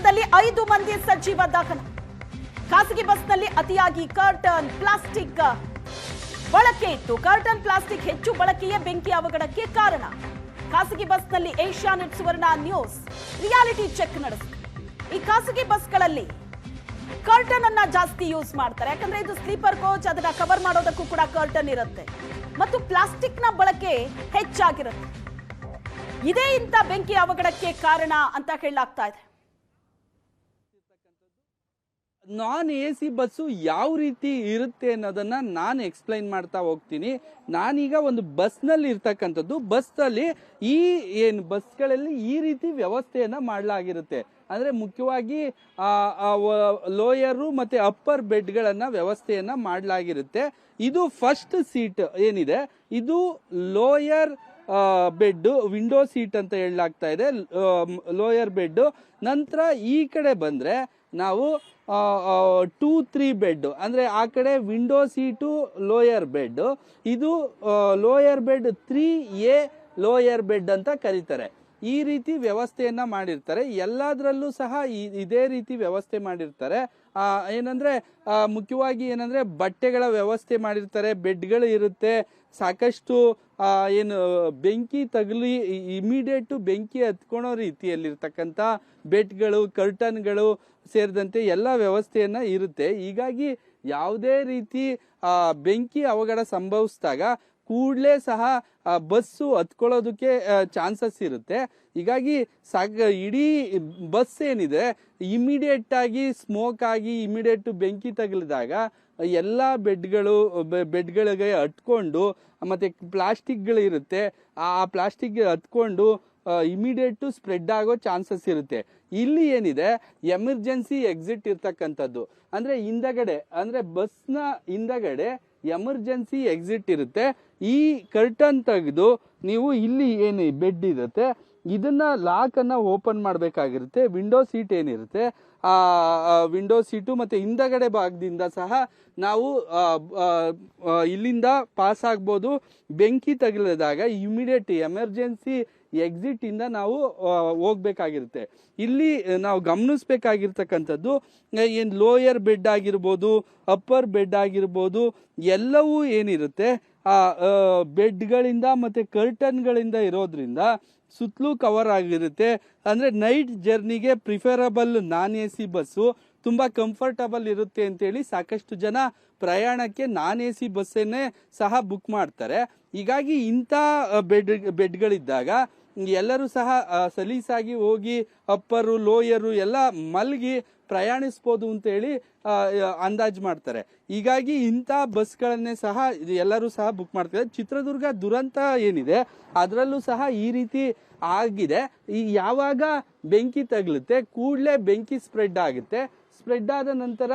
ಶ್ರೀನಗರದಲ್ಲಿ 5 ಮಂದಿ ಸಜೀವ ದಹನ. ಖಾಸಗಿ ಬಸ್ನಲ್ಲಿ ಅತಿಯಾಗಿ ಕರ್ಟನ್ ಪ್ಲಾಸ್ಟಿಕ್ ಬಳಕೆ ಇತ್ತು. ಕರ್ಟನ್ ಪ್ಲಾಸ್ಟಿಕ್ ಹೆಚ್ಚು ಬಳಕೆಯೇ ಬೆಂಕಿ ಅವಘಡಕ್ಕೆ ಕಾರಣ. ಖಾಸಗಿ ಬಸ್ನಲ್ಲಿ ಏಷ್ಯಾನೆಟ್ ಸುವರ್ಣ ನ್ಯೂಸ್ ರಿಯಾಲಿಟಿ ಚೆಕ್ ನಡೆಸಿದೆ. ಈ ಖಾಸಗಿ ಬಸ್ಗಳಲ್ಲಿ ಕರ್ಟನ್ ಅನ್ನ ಜಾಸ್ತಿ ಯೂಸ್ ಮಾಡ್ತಾರೆ. ಯಾಕಂದ್ರೆ ಇದು ಸ್ಲೀಪರ್ ಕೋಚ್, ಅದನ್ನ ಕವರ್ ಮಾಡೋದಕ್ಕೂ ಕೂಡ ಕರ್ಟನ್ ಇರುತ್ತೆ ಮತ್ತು ಪ್ಲಾಸ್ಟಿಕ್ ನ ಬಳಕೆ ಹೆಚ್ಚಾಗಿರುತ್ತೆ. ಇದೇ ಇಂಥ ಬೆಂಕಿ ಅವಘಡಕ್ಕೆ ಕಾರಣ ಅಂತ ಹೇಳಲಾಗ್ತಾ ಇದೆ. ನಾನ್ AC ಬಸ್ಸು ಯಾವ ರೀತಿ ಇರುತ್ತೆ ಅನ್ನೋದನ್ನ ನಾನು ಎಕ್ಸ್ಪ್ಲೈನ್ ಮಾಡ್ತಾ ಹೋಗ್ತೀನಿ. ನಾನೀಗ ಒಂದು ಬಸ್ನಲ್ಲಿ ಇರ್ತಕ್ಕಂಥದ್ದು, ಬಸ್ನಲ್ಲಿ ಬಸ್ಗಳಲ್ಲಿ ಈ ರೀತಿ ವ್ಯವಸ್ಥೆಯನ್ನ ಮಾಡಲಾಗಿರುತ್ತೆ. ಅಂದ್ರೆ ಮುಖ್ಯವಾಗಿ ಲೋಯರು ಮತ್ತೆ ಅಪ್ಪರ್ ಬೆಡ್ಗಳನ್ನ ವ್ಯವಸ್ಥೆಯನ್ನ ಮಾಡಲಾಗಿರುತ್ತೆ. ಇದು ಫಸ್ಟ್ ಸೀಟ್ ಏನಿದೆ, ಇದು ಲೋಯರ್ ಬೆಡ್, ವಿಂಡೋ ಸೀಟ್ ಅಂತ ಹೇಳಲಾಗ್ತಾ ಇದೆ, ಲೋಯರ್ ಬೆಡ್. ನಂತರ ಈ ಕಡೆ ಬಂದ್ರೆ ನಾವು 2-3 ಬೆಡ್, ಅಂದ್ರೆ ಆ ಕಡೆ ವಿಂಡೋ ಸೀಟು ಲೋಯರ್ ಬೆಡ್, ಇದು lower bed 3A lower bed ಅಂತ ಕರೀತಾರೆ. ಈ ರೀತಿ ವ್ಯವಸ್ಥೆಯನ್ನ ಮಾಡಿರ್ತಾರೆ. ಎಲ್ಲದರಲ್ಲೂ ಸಹ ಇದೇ ರೀತಿ ವ್ಯವಸ್ಥೆ ಮಾಡಿರ್ತಾರೆ. ಏನಂದ್ರೆ ಮುಖ್ಯವಾಗಿ ಏನಂದ್ರೆ ಬಟ್ಟೆಗಳ ವ್ಯವಸ್ಥೆ ಮಾಡಿರ್ತಾರೆ, ಬೆಡ್ಗಳು ಇರುತ್ತೆ, ಸಾಕಷ್ಟು ಬೆಂಕಿ ತಗಲಿ ಇಮಿಡಿಯೇಟ್ ಬೆಂಕಿ ಹತ್ಕೊಳೋ ರೀತಿಯಲ್ಲಿರ್ತಕ್ಕಂಥ ಬೆಡ್ಗಳು, ಕರ್ಟನ್ಗಳು ಸೇರಿದಂತೆ ಎಲ್ಲ ವ್ಯವಸ್ಥೆಯನ್ನ ಇರುತ್ತೆ. ಹೀಗಾಗಿ ಯಾವುದೇ ರೀತಿ ಬೆಂಕಿ ಅವಘಡ ಸಂಭವಿಸಿದಾಗ ಕೂಡಲೇ ಸಹ ಬಸ್ಸು ಹತ್ಕೊಳ್ಳೋದಕ್ಕೆ ಚಾನ್ಸಸ್ ಇರುತ್ತೆ. ಹೀಗಾಗಿ ಇಡೀ ಬಸ್ ಏನಿದೆ ಇಮಿಡಿಯೇಟ್ ಆಗಿ ಸ್ಮೋಕ್ ಆಗಿ ಇಮಿಡಿಯೇಟ್ ಬೆಂಕಿ ತಗಲಿದಾಗ ಎಲ್ಲ ಬೆಡ್ಗಳಿಗೆ ಹತ್ಕೊಂಡು ಮತ್ತೆ ಪ್ಲಾಸ್ಟಿಕ್ಗಳು ಇರುತ್ತೆ, ಆ ಪ್ಲಾಸ್ಟಿಕ್ ಹತ್ಕೊಂಡು ಇಮಿಡಿಯೇಟ್ ಸ್ಪ್ರೆಡ್ ಆಗೋ ಚಾನ್ಸಸ್ ಇರುತ್ತೆ. ಇಲ್ಲಿ ಏನಿದೆ ಎಮರ್ಜೆನ್ಸಿ ಎಕ್ಸಿಟ್ ಇರ್ತಕ್ಕಂಥದ್ದು, ಅಂದ್ರೆ ಹಿಂದಗಡೆ, ಅಂದ್ರೆ ಬಸ್ನ ಹಿಂದಗಡೆ ಎಮರ್ಜೆನ್ಸಿ ಎಕ್ಸಿಟ್ ಇರುತ್ತೆ. ಈ ಕರ್ಟನ್ ತೆಗೆದು ನೀವು ಇಲ್ಲಿ ಏನು ಬೆಡ್ ಇರುತ್ತೆ ಇದನ್ನ ಲಾಕ್ ಅನ್ನ ಓಪನ್ ಮಾಡಬೇಕಾಗಿರುತ್ತೆ. ವಿಂಡೋ ಸೀಟ್ ಏನಿರುತ್ತೆ ಆ ವಿಂಡೋ ಸೀಟು ಮತ್ತೆ ಹಿಂದಗಡೆ ಭಾಗದಿಂದ ಸಹ ನಾವು ಇಲ್ಲಿಂದ ಪಾಸ್ ಆಗ್ಬೋದು. ಬೆಂಕಿ ತಗಲಿದಾಗ ಇಮಿಡಿಯೇಟ್ ಎಮರ್ಜೆನ್ಸಿ ಎಕ್ಸಿಟ್ ಇಂದ ನಾವು ಹೋಗ್ಬೇಕಾಗಿರುತ್ತೆ. ಇಲ್ಲಿ ನಾವು ಗಮನಿಸ್ಬೇಕಾಗಿರ್ತಕ್ಕಂಥದ್ದು ಲೋಯರ್ ಬೆಡ್ ಆಗಿರ್ಬೋದು, ಅಪ್ಪರ್ ಬೆಡ್ ಆಗಿರ್ಬೋದು, ಎಲ್ಲವೂ ಏನಿರುತ್ತೆ ಆ ಬೆಡ್ಗಳಿಂದ ಮತ್ತೆ ಕರ್ಟನ್ಗಳಿಂದ ಇರೋದ್ರಿಂದ ಸುತ್ತಲೂ ಕವರ್ ಆಗಿರುತ್ತೆ. ಅಂದ್ರೆ ನೈಟ್ ಜರ್ನಿಗೆ ಪ್ರಿಫರಬಲ್ ನಾನ್ AC ಬಸ್ಸು ತುಂಬಾ ಕಂಫರ್ಟಬಲ್ ಇರುತ್ತೆ ಅಂತೇಳಿ ಸಾಕಷ್ಟು ಜನ ಪ್ರಯಾಣಕ್ಕೆ ನಾನ್ AC ಬಸ್ಸನ್ನೇ ಸಹ ಬುಕ್ ಮಾಡ್ತಾರೆ. ಹೀಗಾಗಿ ಇಂಥ ಬೆಡ್ಗಳಿದ್ದಾಗ ಎಲ್ಲರೂ ಸಹ ಸಲೀಸಾಗಿ ಹೋಗಿ ಅಪ್ಪರು ಲೋಯರು ಎಲ್ಲ ಮಲ್ಗಿ ಪ್ರಯಾಣಿಸ್ಬೋದು ಅಂತೇಳಿ ಅಂದಾಜು ಮಾಡ್ತಾರೆ. ಹೀಗಾಗಿ ಇಂಥ ಬಸ್ಗಳನ್ನೇ ಸಹ ಎಲ್ಲರೂ ಸಹ ಬುಕ್ ಮಾಡ್ತಾರೆ. ಚಿತ್ರದುರ್ಗ ದುರಂತ ಏನಿದೆ ಅದರಲ್ಲೂ ಸಹ ಈ ರೀತಿ ಆಗಿದೆ. ಯಾವಾಗ ಬೆಂಕಿ ತಗಲುತ್ತೆ ಕೂಡಲೇ ಬೆಂಕಿ ಸ್ಪ್ರೆಡ್ ಆಗುತ್ತೆ. ಸ್ಪ್ರೆಡ್ ಆದ ನಂತರ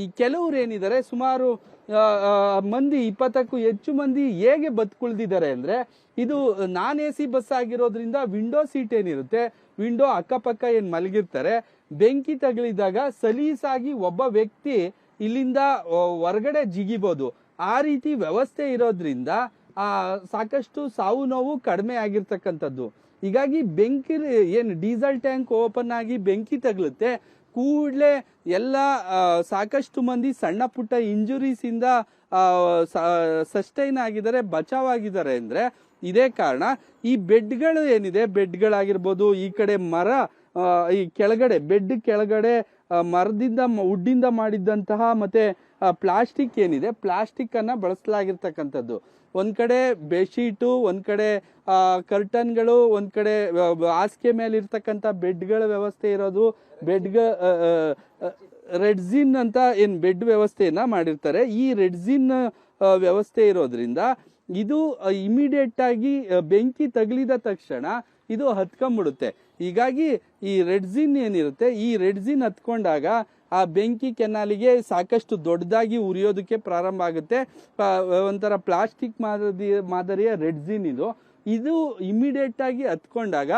ಈ ಕೆಲವರು ಏನಿದ್ದಾರೆ ಸುಮಾರು ಮಂದಿ 20ಕ್ಕೂ ಹೆಚ್ಚು ಮಂದಿ ಹೇಗೆ ಬದುಕುಳಿದಿದ್ದಾರೆ ಅಂದ್ರೆ, ಇದು ನಾನ್ AC ಬಸ್ ಆಗಿರೋದ್ರಿಂದ ವಿಂಡೋ ಸೀಟ್ ಏನಿರುತ್ತೆ, ವಿಂಡೋ ಅಕ್ಕಪಕ್ಕ ಏನ್ ಮಲಗಿರ್ತಾರೆ, ಬೆಂಕಿ ತಗಲಿದಾಗ ಸಲೀಸಾಗಿ ಒಬ್ಬ ವ್ಯಕ್ತಿ ಇಲ್ಲಿಂದ ಹೊರಗಡೆ ಜಿಗಿಬಹುದು. ಆ ರೀತಿ ವ್ಯವಸ್ಥೆ ಇರೋದ್ರಿಂದ ಸಾಕಷ್ಟು ಸಾವು ನೋವು ಕಡಿಮೆ ಆಗಿರ್ತಕ್ಕಂಥದ್ದು. ಹೀಗಾಗಿ ಬೆಂಕಿ ಡೀಸೆಲ್ ಟ್ಯಾಂಕ್ ಓಪನ್ ಆಗಿ ಬೆಂಕಿ ತಗಲುತ್ತೆ ಕೂಡಲೇ ಎಲ್ಲ ಸಾಕಷ್ಟು ಮಂದಿ ಸಣ್ಣ ಪುಟ್ಟ ಇಂಜುರೀಸ್ ಇಂದ ಸಸ್ಟೈನ್ ಆಗಿದ್ದಾರೆ, ಬಚಾವ್ ಆಗಿದ್ದಾರೆ. ಅಂದ್ರೆ ಇದೇ ಕಾರಣ. ಈ ಬೆಡ್ಗಳು ಏನಿದೆ, ಬೆಡ್ಗಳಾಗಿರ್ಬೋದು, ಈ ಕಡೆ ಮರ, ಈ ಕೆಳಗಡೆ ಬೆಡ್ ಕೆಳಗಡೆ ಮರದಿಂದ ವುಡ್ಡಿಂದ ಮಾಡಿದ್ದಂತಹ ಮತ್ತೆ ಪ್ಲಾಸ್ಟಿಕ್ ಏನಿದೆ, ಪ್ಲಾಸ್ಟಿಕ್ ಅನ್ನ ಬಳಸಲಾಗಿರ್ತಕ್ಕಂಥದ್ದು. ಒಂದ್ ಕಡೆ ಬೆಡ್ಶೀಟು, ಒಂದ್ ಕಡೆ ಕರ್ಟನ್ಗಳು, ಒಂದ್ ಕಡೆ ಹಾಸಿಗೆ ಮೇಲೆ ಇರ್ತಕ್ಕಂಥ ಬೆಡ್ಗಳ ವ್ಯವಸ್ಥೆ ಇರೋದು. ರೆಡ್ಜಿನ್ ಅಂತ ಬೆಡ್ ವ್ಯವಸ್ಥೆಯನ್ನ ಮಾಡಿರ್ತಾರೆ. ಈ ರೆಡ್ಜಿನ್ ವ್ಯವಸ್ಥೆ ಇರೋದ್ರಿಂದ ಇದು ಇಮಿಡಿಯೇಟ್ ಆಗಿ ಬೆಂಕಿ ತಗಲಿದ ತಕ್ಷಣ ಇದು ಹತ್ಕೊಂಡ್ಬಿಡುತ್ತೆ. ಹೀಗಾಗಿ ಈ ರೆಡ್ಜಿನ್ ಏನಿರುತ್ತೆ, ಈ ರೆಡ್ಜಿನ್ ಹತ್ಕೊಂಡಾಗ ಆ ಬೆಂಕಿ ಕೆನಾಲಿಗೆ ಸಾಕಷ್ಟು ದೊಡ್ಡದಾಗಿ ಉರಿಯೋದಕ್ಕೆ ಪ್ರಾರಂಭ ಆಗುತ್ತೆ. ಒಂಥರ ಪ್ಲಾಸ್ಟಿಕ್ ಮಾದರಿಯ ರೆಡ್ಜಿನ್ ಇದು ಇಮಿಡಿಯೇಟ್ ಆಗಿ ಹತ್ಕೊಂಡಾಗ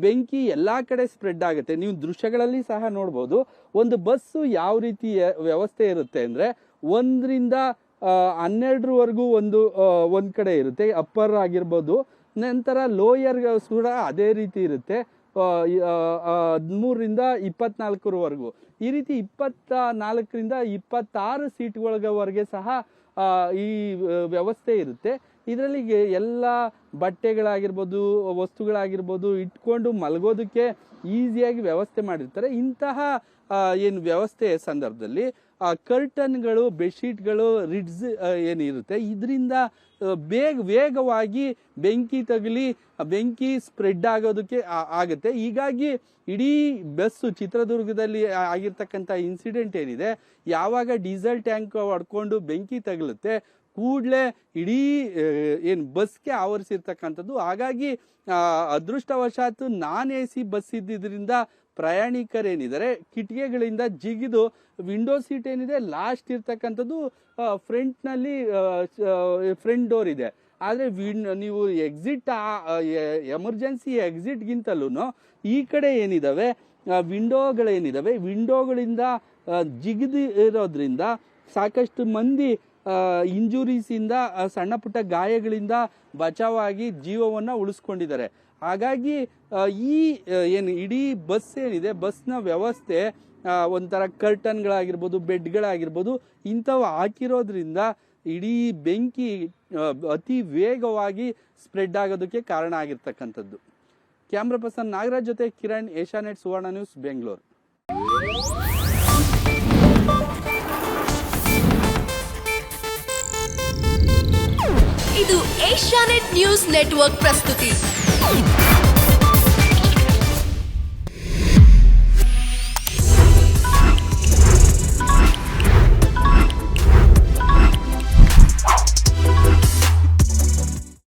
ಬೆಂಕಿ ಎಲ್ಲಾ ಕಡೆ ಸ್ಪ್ರೆಡ್ ಆಗುತ್ತೆ. ನೀವು ದೃಶ್ಯಗಳಲ್ಲಿ ಸಹ ನೋಡ್ಬೋದು. ಒಂದು ಬಸ್ಸು ಯಾವ ರೀತಿ ವ್ಯವಸ್ಥೆ ಇರುತ್ತೆ ಅಂದ್ರೆ 1ರಿಂದ 12ವರೆಗೂ ಒಂದ್ ಕಡೆ ಇರುತ್ತೆ, ಅಪ್ಪರ್ ಆಗಿರ್ಬೋದು. ನಂತರ ಲೋಯರ್ ಕೂಡ ಅದೇ ರೀತಿ ಇರುತ್ತೆ. 13ರಿಂದ 24ರವರೆಗೂ, ಈ ರೀತಿ 24ರಿಂದ 26 ಸೀಟ್ಗಳವರೆಗೆ ಸಹ ಈ ವ್ಯವಸ್ಥೆ ಇರುತ್ತೆ. ಇದರಲ್ಲಿ ಎಲ್ಲ ಬಟ್ಟೆಗಳಾಗಿರ್ಬೋದು, ವಸ್ತುಗಳಾಗಿರ್ಬೋದು ಇಟ್ಕೊಂಡು ಮಲಗೋದಕ್ಕೆ ಈಸಿಯಾಗಿ ವ್ಯವಸ್ಥೆ ಮಾಡಿರ್ತಾರೆ. ಇಂತಹ ಏನು ವ್ಯವಸ್ಥೆ ಸಂದರ್ಭದಲ್ಲಿ ಕರ್ಟನ್ಗಳು, ಬೆಡ್ಶೀಟ್ಗಳು, ರಿಡ್ಸ್ ಏನಿರುತ್ತೆ ಇದರಿಂದ ವೇಗವಾಗಿ ಬೆಂಕಿ ತಗಲಿ ಬೆಂಕಿ ಸ್ಪ್ರೆಡ್ ಆಗೋದಕ್ಕೆ ಆಗುತ್ತೆ. ಹೀಗಾಗಿ ಇಡೀ ಬಸ್ಸು ಚಿತ್ರದುರ್ಗದಲ್ಲಿ ಆಗಿರ್ತಕ್ಕಂಥ ಇನ್ಸಿಡೆಂಟ್ ಏನಿದೆ, ಯಾವಾಗ ಡೀಸೆಲ್ ಟ್ಯಾಂಕ್ ಹೊಡ್ಕೊಂಡು ಬೆಂಕಿ ತಗಲುತ್ತೆ ಕೂಡಲೇ ಇಡೀ ಏನು ಬಸ್ಗೆ ಆವರಿಸಿರ್ತಕ್ಕಂಥದ್ದು. ಹಾಗಾಗಿ ಅದೃಷ್ಟವಶಾತ್ ನಾನ್ AC ಬಸ್ ಇದ್ದಿದ್ರಿಂದ ಪ್ರಯಾಣಿಕರೇನಿದ್ದಾರೆ ಕಿಟಕಿಗಳಿಂದ ಜಿಗಿದು ವಿಂಡೋ ಸೀಟ್ ಏನಿದೆ ಲಾಸ್ಟ್ ಇರ್ತಕ್ಕಂಥದ್ದು ಫ್ರಂಟ್ನಲ್ಲಿ ಫ್ರಂಟ್ ಡೋರ್ ಇದೆ. ಆದರೆ ನೀವು ಎಕ್ಸಿಟ್ ಎಮರ್ಜೆನ್ಸಿ ಎಕ್ಸಿಟ್ಗಿಂತಲೂ ಈ ಕಡೆ ಏನಿದಾವೆ ವಿಂಡೋಗಳೇನಿದಾವೆ ವಿಂಡೋಗಳಿಂದ ಜಿಗಿದು ಇರೋದ್ರಿಂದ ಸಾಕಷ್ಟು ಮಂದಿ ಇಂಜುರೀಸ್ ಇಂದ, ಸಣ್ಣ ಪುಟ್ಟ ಗಾಯಗಳಿಂದ ಬಚಾವಾಗಿ ಜೀವವನ್ನ ಉಳಿಸ್ಕೊಂಡಿದ್ದಾರೆ. ಹಾಗಾಗಿ ಈ ಏನು ಇಡೀ ಬಸ್ ಏನಿದೆ ಬಸ್ನ ವ್ಯವಸ್ಥೆ ಒಂಥರ ಕರ್ಟನ್ಗಳಾಗಿರ್ಬೋದು, ಬೆಡ್ಗಳಾಗಿರ್ಬೋದು ಇಂಥವು ಹಾಕಿರೋದ್ರಿಂದ ಇಡೀ ಬೆಂಕಿ ಅತಿ ವೇಗವಾಗಿ ಸ್ಪ್ರೆಡ್ ಆಗೋದಕ್ಕೆ ಕಾರಣ ಆಗಿರ್ತಕ್ಕಂಥದ್ದು. ಕ್ಯಾಮ್ರಾ ಪರ್ಸನ್ ನಾಗರಾಜ್ ಜೊತೆ ಕಿರಣ್, ಏಷ್ಯಾನೆಟ್ ಸುವರ್ಣ ನ್ಯೂಸ್, ಬೆಂಗಳೂರು. ಇದು ಏಷ್ಯಾನೆಟ್ ನ್ಯೂಸ್ ನೆಟ್ವರ್ಕ್ ಪ್ರಸ್ತುತಿ.